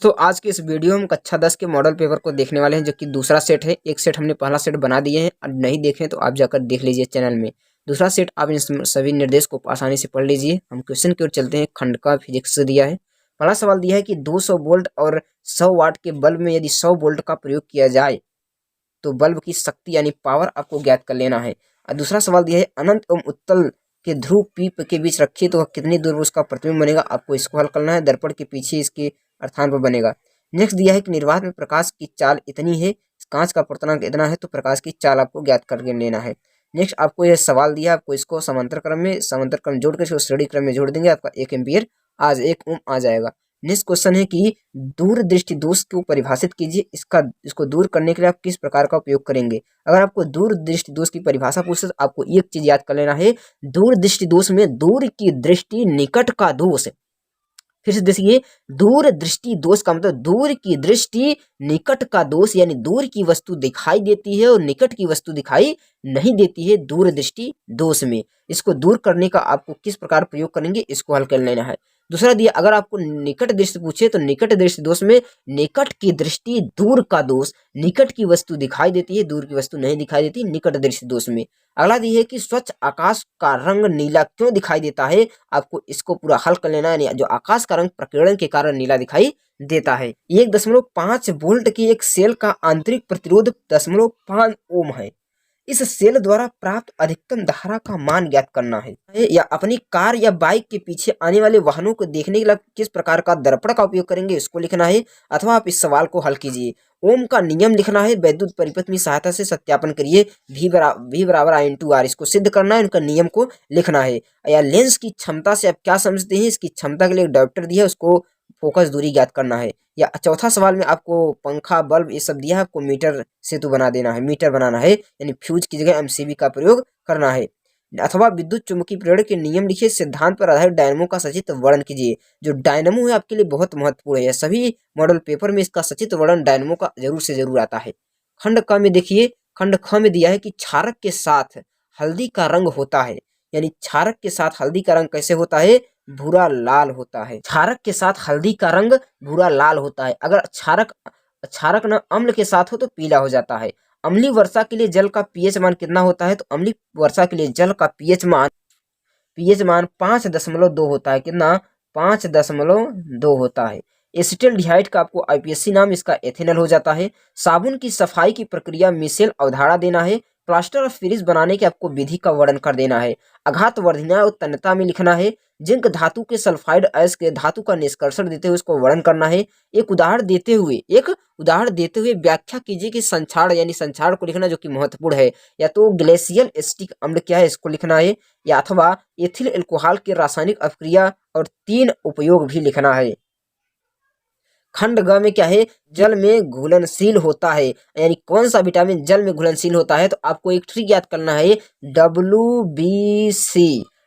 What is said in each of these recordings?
तो आज के इस वीडियो में कक्षा 10 के मॉडल पेपर को देखने वाले हैं, जो कि दूसरा सेट है। एक सेट हमने पहला सेट बना दिए हैं और नहीं देखे तो आप जाकर देख लीजिए चैनल में। दूसरा सेट आप इन सभी निर्देश को आसानी से पढ़ लीजिए। हम क्वेश्चन की ओर चलते हैं। खंड का फिजिक्स से दिया है। पहला सवाल दिया है कि 200 वोल्ट और 100 वाट के बल्ब में यदि 100 वोल्ट का प्रयोग किया जाए तो बल्ब की शक्ति यानी पावर आपको ज्ञात कर लेना है। और दूसरा सवाल दिया है अनंत एवं उत्तल के ध्रुव पीप के बीच रखिए तो कितनी दूर उसका प्रतिबिंब बनेगा। आपको इसको हल करना है। दर्पण के पीछे इसके अर्थान पर बनेगा। नेक्स्ट दिया है कि निर्वात में प्रकाश की चाल इतनी है, कांच का पूर्णांक इतना है, तो प्रकाश की चाल आपको ज्ञात करके लेना है। नेक्स्ट आपको यह सवाल दिया, आपको इसको समांतर क्रम जोड़ कर इसको श्रेणी क्रम में जोड़ देंगे। आपका 1 एम्पियर आज 1 ओम आ जाएगा। नेक्स्ट क्वेश्चन है कि दूर दृष्टि दोष को परिभाषित कीजिए। इसको दूर करने के लिए आप किस प्रकार का उपयोग करेंगे। अगर आपको दूर दृष्टि दोष की परिभाषा पूछे तो आपको एक चीज याद कर लेना है। दूर दृष्टि दोष में दूर की दृष्टि निकट का दोष। फिर से देखिए, दूर दृष्टि दोष का मतलब दूर की दृष्टि निकट का दोष, यानी दूर की वस्तु दिखाई देती है और निकट की वस्तु दिखाई नहीं देती है दूर दृष्टि दोष में। इसको दूर करने का आपको किस प्रकार प्रयोग करेंगे, इसको हल कर लेना है। दूसरा दिया, अगर आपको निकट दृष्टि पूछे तो निकट दृष्टि दोष में निकट की दृष्टि दूर का दोष, निकट की वस्तु दिखाई देती है दूर की वस्तु नहीं दिखाई देती निकट दृष्टि दोष में। अगला दिया है कि स्वच्छ आकाश का रंग नीला क्यों दिखाई देता है। आपको इसको पूरा हल कर लेना है। जो आकाश का रंग प्रकीर्णन के कारण नीला दिखाई देता है। 1.5 वोल्ट की एक सेल का आंतरिक प्रतिरोध 0.5 ओम है। इस सेल द्वारा प्राप्त अधिकतम धारा का मान ज्ञात करना है। या अपनी कार या बाइक के पीछे आने वाले वाहनों को देखने के लिए किस प्रकार का दर्पण का उपयोग करेंगे, इसको लिखना है। अथवा आप इस सवाल को हल कीजिए। ओम का नियम लिखना है। वैद्युत परिपथ की सहायता से सत्यापन करिए। V बराबर I × R, इसको सिद्ध करना है। उनका नियम को लिखना है। या लेंस की क्षमता से आप क्या समझते हैं। इसकी क्षमता के लिए एक डायोप्टर दिया है, उसको फोकस दूरी ज्ञात करना है। या चौथा सवाल में आपको पंखा बल्ब ये सब दिया है, आपको मीटर सेतु बना देना है, मीटर बनाना है, यानी फ्यूज की जगह MCB का प्रयोग करना है। अथवा विद्युत चुम्बकीय प्रेरण के नियम लिखिए। सिद्धांत पर आधारित डायनमो का सचित्र वर्णन कीजिए। जो डायनमो है आपके लिए बहुत महत्वपूर्ण है। सभी मॉडल पेपर में इसका सचित्र वर्णन डायनमो का जरूर से जरूर आता है। खंड क में देखिए, खंड ख में दिया है कि क्षारक के साथ हल्दी का रंग होता है। यानी क्षारक के साथ हल्दी का रंग कैसे होता है, भूरा लाल होता है। क्षारक के साथ हल्दी का रंग भूरा लाल होता है। अगर क्षारक न अम्ल के साथ हो तो पीला हो जाता है। अम्लीय वर्षा के लिए जल का pH मान कितना होता है, तो अम्लीय वर्षा के लिए जल का pH मान 5.2 होता है। कितना, 5.2 होता है। एसिटल्डिहाइड का आपको IPSC नाम, इसका एथेनॉल हो जाता है। साबुन की सफाई की प्रक्रिया मिशेल अवधारणा देना है। प्लास्टर ऑफ पेरिस बनाने के आपको विधि का वर्णन कर देना है। आघात वर्धना और तन्यता में लिखना है। जिंक धातु के सल्फाइड अयस्क के धातु का निष्कर्षण देते हुए उसको वर्णन करना है। एक उदाहरण देते हुए व्याख्या कीजिए कि संक्षारण, यानी संक्षारण को लिखना जो कि महत्वपूर्ण है। या तो ग्लेशियल एसिटिक अम्ल क्या है, इसको लिखना है। या अथवा एथिल एल्कोहल की रासायनिक अपक्रिया और 3 उपयोग भी लिखना है। खंड ग में क्या है, जल में घुलनशील होता है। यानी कौन सा विटामिन जल में घुलनशील होता है, तो आपको एक ट्रिक याद करना है, WBC।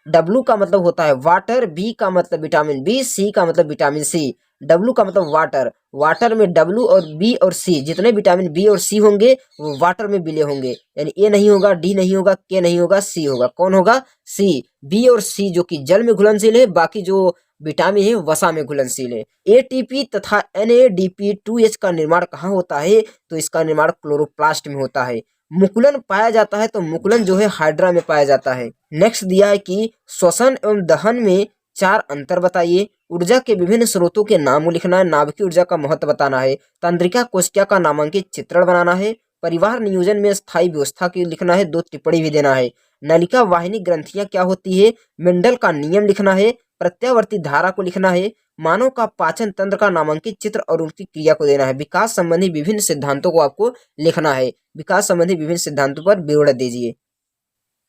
W का मतलब होता है वाटर, B का मतलब विटामिन B, C का मतलब विटामिन C। W का मतलब वाटर, वाटर में W और B और C, जितने विटामिन B और C होंगे वो वाटर में विलय होंगे। यानी A नहीं होगा, D नहीं होगा, K नहीं होगा, C होगा। कौन होगा, C। B और C जो कि जल में घुलनशील है, बाकी जो विटामिन है वसा में घुलनशील है। ATP तथा NADP2H का निर्माण कहाँ होता है, तो इसका निर्माण क्लोरोप्लास्ट में होता है। मुकुलन पाया जाता है, तो मुकुलन जो है हाइड्रा में पाया जाता है। नेक्स्ट दिया है कि श्वसन एवं दहन में 4 अंतर बताइए। ऊर्जा के विभिन्न स्रोतों के नाम लिखना है। नाभिकीय ऊर्जा का महत्व बताना है। तंत्रिका कोशिका का नामांकित चित्रण बनाना है। परिवार नियोजन में स्थायी व्यवस्था की लिखना है। 2 टिप्पणी भी देना है। नलिका वाहिनी ग्रंथियां क्या होती है, मेंडल का नियम लिखना है। प्रत्यावर्ती धारा को लिखना है। मानव का पाचन तंत्र का नामांकित चित्र और उनकी क्रिया को देना है। विकास संबंधी विभिन्न सिद्धांतों को आपको लिखना है। विकास संबंधी विभिन्न सिद्धांतों पर विवरण दीजिए।